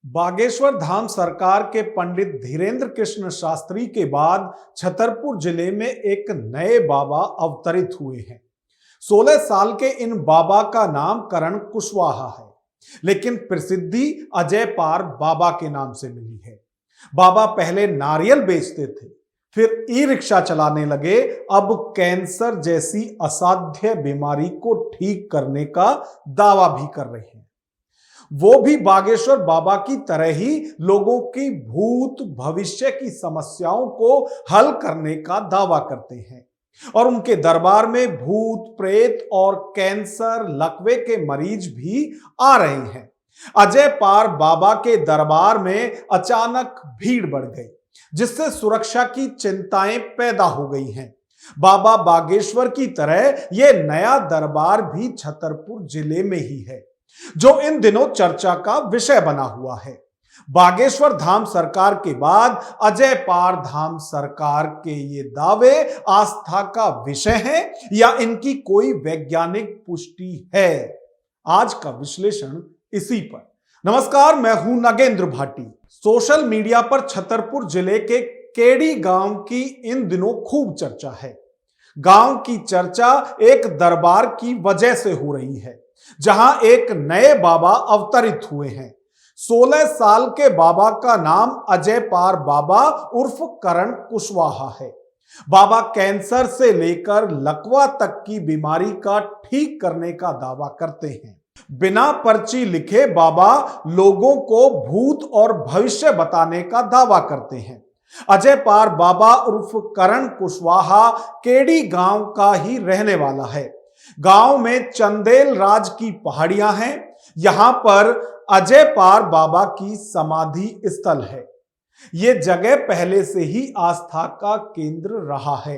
बागेश्वर धाम सरकार के पंडित धीरेन्द्र कृष्ण शास्त्री के बाद छतरपुर जिले में एक नए बाबा अवतरित हुए हैं। 16 साल के इन बाबा का नाम करण कुशवाहा है, लेकिन प्रसिद्धि अजय पार बाबा के नाम से मिली है। बाबा पहले नारियल बेचते थे, फिर ई रिक्शा चलाने लगे। अब कैंसर जैसी असाध्य बीमारी को ठीक करने का दावा भी कर रहे हैं। वो भी बागेश्वर बाबा की तरह ही लोगों की भूत भविष्य की समस्याओं को हल करने का दावा करते हैं और उनके दरबार में भूत प्रेत और कैंसर लकवे के मरीज भी आ रहे हैं। अजय पार बाबा के दरबार में अचानक भीड़ बढ़ गई, जिससे सुरक्षा की चिंताएं पैदा हो गई हैं। बाबा बागेश्वर की तरह यह नया दरबार भी छतरपुर जिले में ही है, जो इन दिनों चर्चा का विषय बना हुआ है। बागेश्वर धाम सरकार के बाद अजय पार धाम सरकार के ये दावे आस्था का विषय है या इनकी कोई वैज्ञानिक पुष्टि है? आज का विश्लेषण इसी पर। नमस्कार, मैं हूं नागेंद्र भाटी। सोशल मीडिया पर छतरपुर जिले के केडी गांव की इन दिनों खूब चर्चा है। गांव की चर्चा एक दरबार की वजह से हो रही है, जहां एक नए बाबा अवतरित हुए हैं। 16 साल के बाबा का नाम अजय पार बाबा उर्फ करण कुशवाहा है। बाबा कैंसर से लेकर लकवा तक की बीमारी का ठीक करने का दावा करते हैं। बिना पर्ची लिखे बाबा लोगों को भूत और भविष्य बताने का दावा करते हैं। अजय पार बाबा उर्फ करण कुशवाहा केडी गांव का ही रहने वाला है। गांव में चंदेल राज की पहाड़ियां हैं। यहां पर अजय पार बाबा की समाधि स्थल है। यह जगह पहले से ही आस्था का केंद्र रहा है।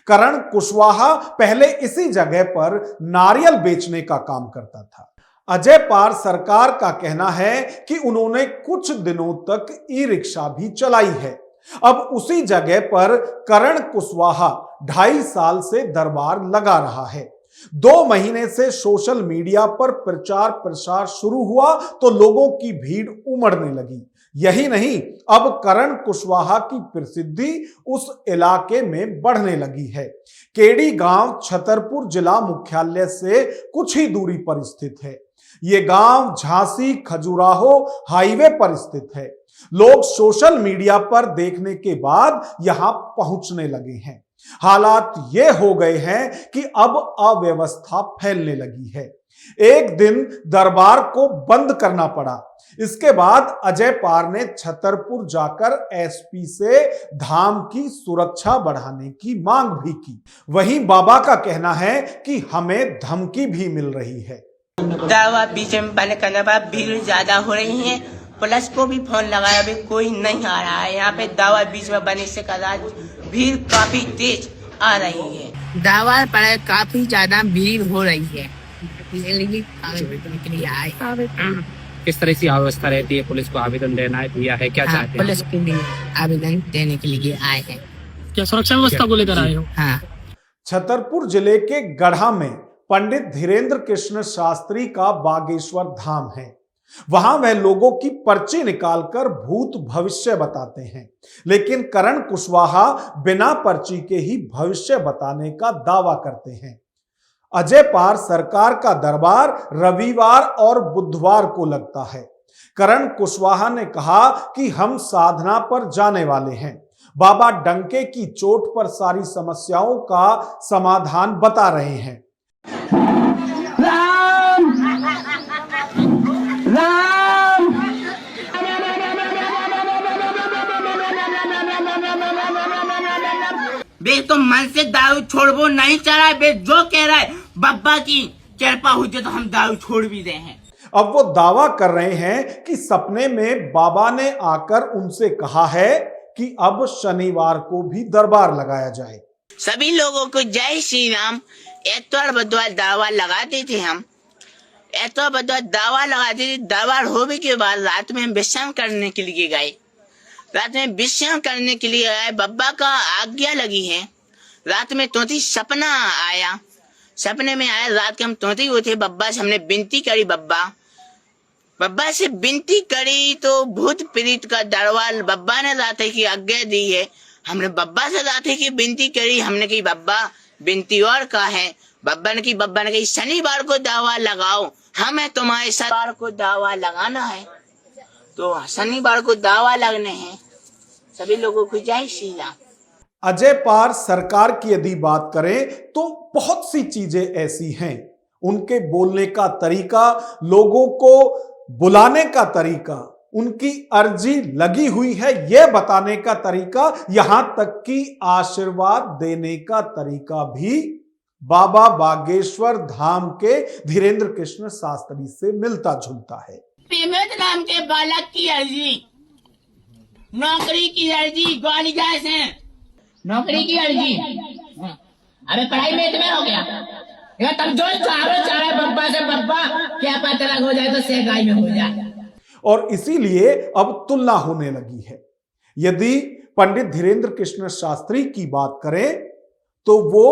करण कुशवाहा पहले इसी जगह पर नारियल बेचने का काम करता था। अजय पार सरकार का कहना है कि उन्होंने कुछ दिनों तक ई रिक्शा भी चलाई है। अब उसी जगह पर करण कुशवाहा 2.5 साल से दरबार लगा रहा है। 2 महीने से सोशल मीडिया पर प्रचार प्रसार शुरू हुआ तो लोगों की भीड़ उमड़ने लगी। यही नहीं, अब करण कुशवाहा की प्रसिद्धि उस इलाके में बढ़ने लगी है। केडी गांव छतरपुर जिला मुख्यालय से कुछ ही दूरी पर स्थित है। ये गांव झांसी खजुराहो हाईवे पर स्थित है। लोग सोशल मीडिया पर देखने के बाद यहां पहुंचने लगे हैं। हालात ये हो गए हैं कि अब अव्यवस्था फैलने लगी है। एक दिन दरबार को बंद करना पड़ा। इसके बाद अजय पार ने छतरपुर जाकर एसपी से धाम की सुरक्षा बढ़ाने की मांग भी की। वहीं बाबा का कहना है कि हमें धमकी भी मिल रही है। दावा बीच में बंद करने पर भीड़ ज्यादा हो रही है। पुलिस को भी फोन लगाया, अभी कोई नहीं आ रहा है। यहाँ पे दावा बीच में बने से कदा भीड़ काफी तेज आ रही है। दावा पर काफी ज्यादा भीड़ हो रही है, इसलिए आवेदन के लिए आए। किस तरह की व्यवस्था रहती है? पुलिस को आवेदन देना है, दिया है, क्या चाहते हैं? पुलिस के लिए आवेदन देने के लिए आए हैं। क्या सुरक्षा व्यवस्था को लेकर आए हो? हाँ। छतरपुर जिले के गढ़ा में पंडित धीरेन्द्र कृष्ण शास्त्री का बागेश्वर धाम है। वहां वह लोगों की पर्ची निकालकर भूत भविष्य बताते हैं, लेकिन करण कुशवाहा बिना पर्ची के ही भविष्य बताने का दावा करते हैं। अजय पार सरकार का दरबार रविवार और बुधवार को लगता है। करण कुशवाहा ने कहा कि हम साधना पर जाने वाले हैं। बाबा डंके की चोट पर सारी समस्याओं का समाधान बता रहे हैं। बे तो मन से दारू छोड़बो नहीं चाह रहा है। बे जो कह रहा है बाबा की कृपा हुई तो हम दारू छोड़ भी दे हैं। अब वो दावा कर रहे हैं कि सपने में बाबा ने आकर उनसे कहा है कि अब शनिवार को भी दरबार लगाया जाए। सभी लोगों को जय श्री राम। एतवार बुधवार दावा लगाते थे हम। एतवार बुधवार दावा लगाते थे। दरबार होने के बाद रात में विश्राम करने के लिए गए। रात में विश्राम करने के लिए आए, बाबा का आज्ञा लगी है। रात में तोती सपना आया। सपने में आया रात के हम तोती हुए थे। बाबा से हमने विनती करी, बाबा बब्बा से विनती करी तो भूत प्रीत का दरबार बब्बा ने जाते की आज्ञा दी है। हमने बब्बा से जाते की विनती करी। हमने कही बब्बा विनती और का है। बब्बा ने कही शनिवार को दावा लगाओ, हमें तुम्हारे शनिवार को दावा लगाना है। तो शनिवार को दावा लगने हैं। सभी लोगों को जय श्री राम। अजय पार सरकार की यदि बात करें तो बहुत सी चीजें ऐसी हैं, उनके बोलने का तरीका, लोगों को बुलाने का तरीका, उनकी अर्जी लगी हुई है यह बताने का तरीका, यहां तक कि आशीर्वाद देने का तरीका भी बाबा बागेश्वर धाम के धीरेन्द्र कृष्ण शास्त्री से मिलता जुलता है। पेमेंट नाम के बालक की अर्जी, नौकरी की अर्जी, ग्वालियर से नौकरी की अर्जी। अरे प्राइवेट में हो गया। तब जो चाहे बब्बा से बब्बा क्या पता हो जाए तो सेगाई में हो जाए। और इसीलिए अब तुलना होने लगी है। यदि पंडित धीरेन्द्र कृष्ण शास्त्री की बात करें तो वो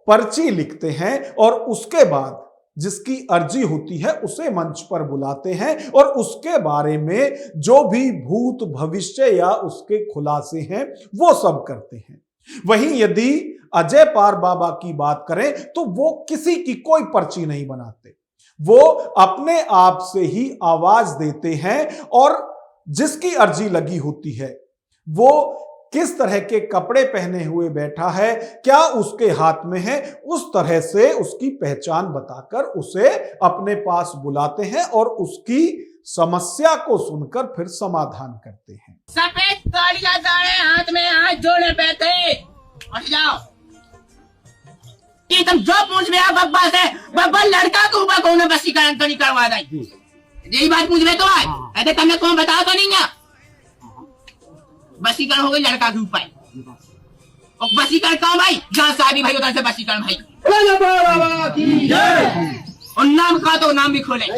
पर्ची लिखते हैं और उसके बाद जिसकी अर्जी होती है उसे मंच पर बुलाते हैं और उसके बारे में जो भी भूत भविष्य या उसके खुलासे हैं वो सब करते हैं। वहीं यदि अजय पार बाबा की बात करें तो वो किसी की कोई पर्ची नहीं बनाते, वो अपने आप से ही आवाज देते हैं और जिसकी अर्जी लगी होती है वो किस तरह के कपड़े पहने हुए बैठा है, क्या उसके हाथ में है, उस तरह से उसकी पहचान बताकर उसे अपने पास बुलाते हैं और उसकी समस्या को सुनकर फिर समाधान करते हैं। सफेद तौलिया दाढ़े हाथ में हाथ जोड़े बैठे और जाओ कि तुम जो पूछ रहे हो बब्बा से, बब्बा लड़का को ऊपर कौन वसीकरण तो नहीं करवा दी। यही बात पूछ रहे तो आज ऐसे तुमने कौन बताओ तो नहीं ना वसीकरण हो गई लड़का के ऊपर। और वसीकरण कौन भाई? जहाँ साहबी भाई उधर से वसीकरण भाई। और नाम का तो नाम भी खोले। ठीक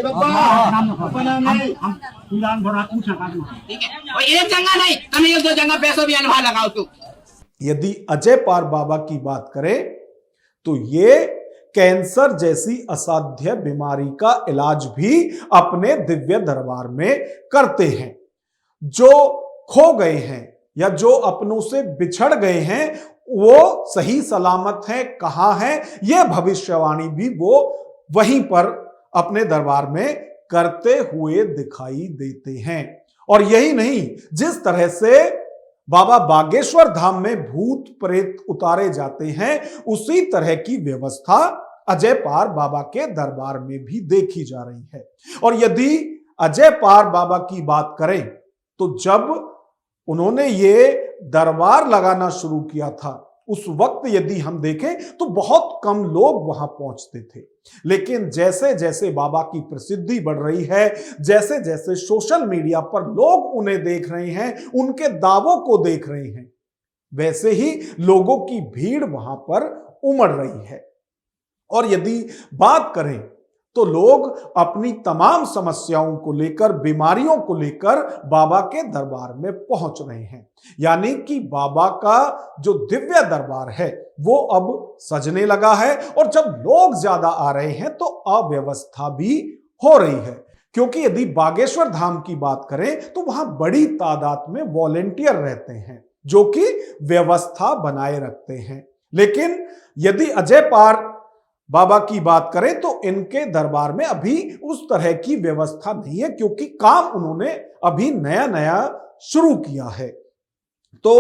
है, और एक जगह नहीं तुम एक दो जगह पैसों भी अनुभव लगाओ। तो यदि अजय पार बाबा की बात करें तो ये कैंसर जैसी असाध्य बीमारी का इलाज भी अपने दिव्य दरबार में करते हैं। जो खो गए हैं या जो अपनों से बिछड़ गए हैं वो सही सलामत है, कहां है, यह भविष्यवाणी भी वो वहीं पर अपने दरबार में करते हुए दिखाई देते हैं। और यही नहीं, जिस तरह से बाबा बागेश्वर धाम में भूत प्रेत उतारे जाते हैं उसी तरह की व्यवस्था अजय पार बाबा के दरबार में भी देखी जा रही है। और यदि अजय पार बाबा की बात करें तो जब उन्होंने ये दरबार लगाना शुरू किया था उस वक्त यदि हम देखें तो बहुत कम लोग वहां पहुंचते थे, लेकिन जैसे जैसे बाबा की प्रसिद्धि बढ़ रही है, जैसे जैसे सोशल मीडिया पर लोग उन्हें देख रहे हैं, उनके दावों को देख रहे हैं, वैसे ही लोगों की भीड़ वहां पर उमड़ रही है। और यदि बात करें तो लोग अपनी तमाम समस्याओं को लेकर, बीमारियों को लेकर बाबा के दरबार में पहुंच रहे हैं। यानी कि बाबा का जो दिव्य दरबार है वो अब सजने लगा है और जब लोग ज्यादा आ रहे हैं तो अव्यवस्था भी हो रही है। क्योंकि यदि बागेश्वर धाम की बात करें तो वहां बड़ी तादाद में वॉलेंटियर रहते हैं जो कि व्यवस्था बनाए रखते हैं। लेकिन यदि अजय पार बाबा की बात करें तो इनके दरबार में अभी उस तरह की व्यवस्था नहीं है, क्योंकि काम उन्होंने अभी नया नया शुरू किया है। तो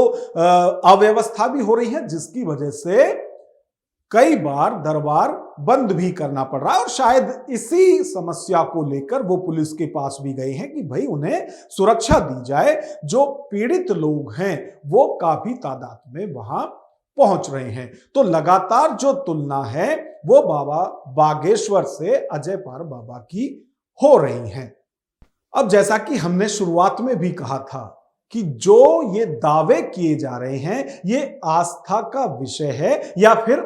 अव्यवस्था भी हो रही है जिसकी वजह से कई बार दरबार बंद भी करना पड़ रहा है। और शायद इसी समस्या को लेकर वो पुलिस के पास भी गए हैं कि भाई उन्हें सुरक्षा दी जाए। जो पीड़ित लोग हैं वो काफी तादाद में वहां पहुंच रहे हैं। तो लगातार जो तुलना है वो बाबा बागेश्वर से अजय पार बाबा की हो रही है। अब जैसा कि हमने शुरुआत में भी कहा था कि जो ये दावे किए जा रहे हैं ये आस्था का विषय है या फिर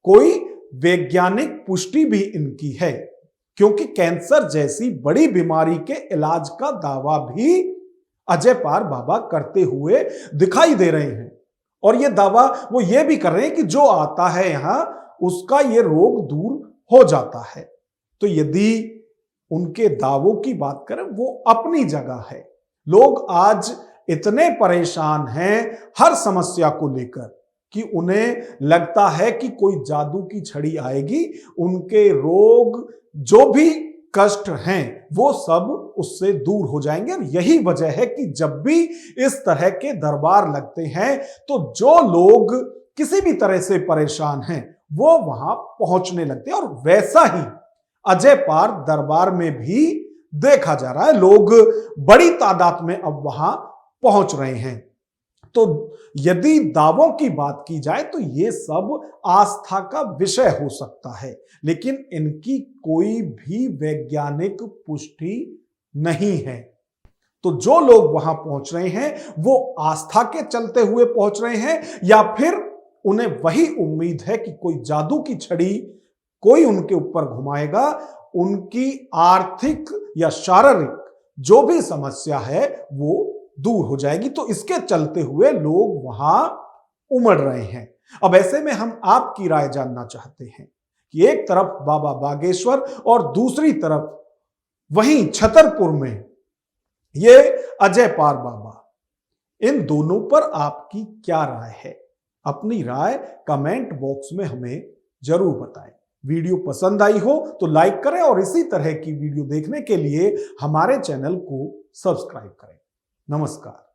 कोई वैज्ञानिक पुष्टि भी इनकी है, क्योंकि कैंसर जैसी बड़ी बीमारी के इलाज का दावा भी अजय पार बाबा करते हुए दिखाई दे रहे हैं। और ये दावा वो ये भी कर रहे हैं कि जो आता है यहां उसका ये रोग दूर हो जाता है। तो यदि उनके दावों की बात करें वो अपनी जगह है। लोग आज इतने परेशान हैं हर समस्या को लेकर कि उन्हें लगता है कि कोई जादू की छड़ी आएगी, उनके रोग जो भी कष्ट हैं वो सब उससे दूर हो जाएंगे। और यही वजह है कि जब भी इस तरह के दरबार लगते हैं तो जो लोग किसी भी तरह से परेशान हैं वो वहां पहुंचने लगते हैं। और वैसा ही अजय पार दरबार में भी देखा जा रहा है, लोग बड़ी तादाद में अब वहां पहुंच रहे हैं। तो यदि दावों की बात की जाए तो ये सब आस्था का विषय हो सकता है, लेकिन इनकी कोई भी वैज्ञानिक पुष्टि नहीं है। तो जो लोग वहां पहुंच रहे हैं वो आस्था के चलते हुए पहुंच रहे हैं या फिर उन्हें वही उम्मीद है कि कोई जादू की छड़ी कोई उनके ऊपर घुमाएगा, उनकी आर्थिक या शारीरिक जो भी समस्या है वो दूर हो जाएगी। तो इसके चलते हुए लोग वहां उमड़ रहे हैं। अब ऐसे में हम आपकी राय जानना चाहते हैं कि एक तरफ बाबा बागेश्वर और दूसरी तरफ वहीं छतरपुर में ये अजय पार बाबा, इन दोनों पर आपकी क्या राय है? अपनी राय कमेंट बॉक्स में हमें जरूर बताएं। वीडियो पसंद आई हो तो लाइक करें और इसी तरह की वीडियो देखने के लिए हमारे चैनल को सब्सक्राइब करें। नमस्कार।